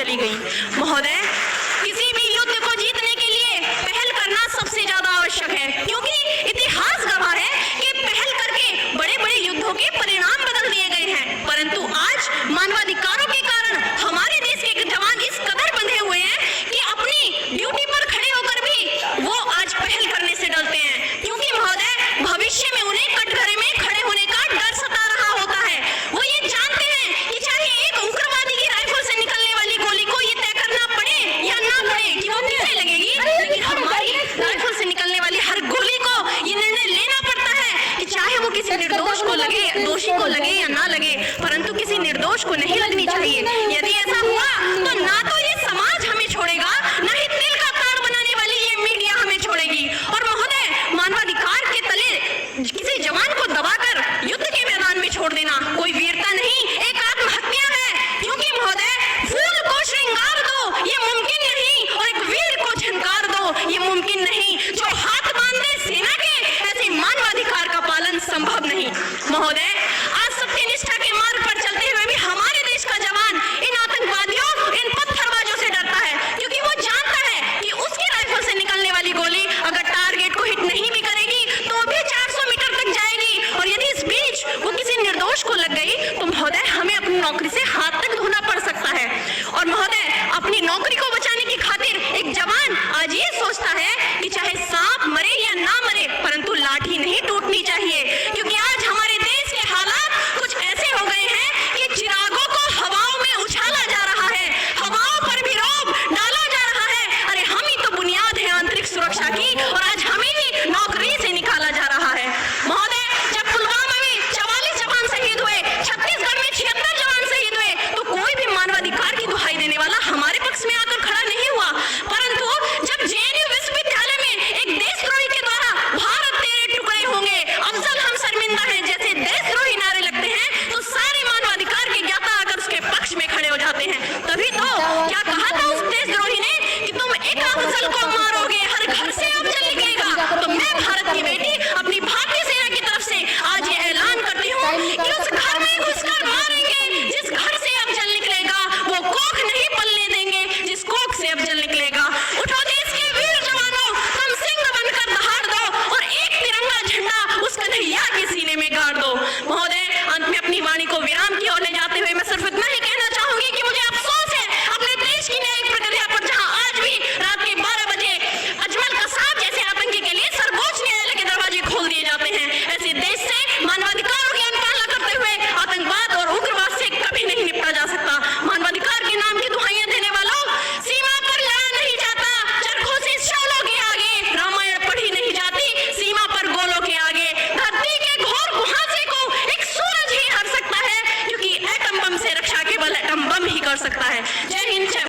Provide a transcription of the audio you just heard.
चली गई। महोदय, किसी भी युद्ध को जीतने के लिए पहल करना सबसे ज्यादा आवश्यक है, क्योंकि इतिहास गवाह है कि पहल करके बड़े बड़े युद्धों के परिणाम बदल दिए गए हैं। परंतु आज मानवाधिकारों के कारण हमारे देश के जवान इस कदर बंधे हुए हैं कि अपनी ड्यूटी पर खड़े होकर भी वो आज पहल करने से डरते हैं, क्योंकि महोदय भविष्य में उन्हें कटघरे में खड़े होने का डर सता रहा होता है। वो ये जानते हैं कि चाहे एक उग्रवादी की राइफल से निकलने वाली गोली को ये तय करना पड़े या ना पड़े कि वो किसे लगेगी, लेकिन हमारी राइफल से निकलने वाली हर गोली को ये निर्णय लेना पड़ता है कि चाहे वो किसी निर्दोष को लगे, दोषी को लगे या ना लगे, परंतु किसी निर्दोष को नहीं लगनी चाहिए। यदि ऐसा हुआ तो ना तो ये समाज हमें छोड़ेगा, ना ही तिल का ताड़ बनाने वाली ये मीडिया हमें छोड़ेगी। और महोदय, मानवाधिकार के तले किसी जवान को दबाकर युद्ध के मैदान में छोड़ देना कोई वीरता नहीं, एक आत्महत्या है। क्योंकि महोदय, फूल को श्रृंगार दो ये मुमकिन नहीं, और एक वीर को झंकार दो ये मुमकिन नहीं। जो हाथ बांध दे सेना के, ऐसे मानवाधिकार का पालन संभव नहीं। महोदय, आज सत्यनिष्ठा के मार्ग पर चलते हुए भी हमारे देश का जवान इन आतंकवादियों, इन पत्थरबाजों से डरता है, क्योंकि वो जानता है कि उसकी राइफल से निकलने वाली गोली अगर टारगेट को हिट नहीं भी करेगी तो भी 400 मीटर तक जाएगी, और यदि इस बीच वो किसी निर्दोष को लग गई तो महोदय हमें अपनी नौकरी से हाथ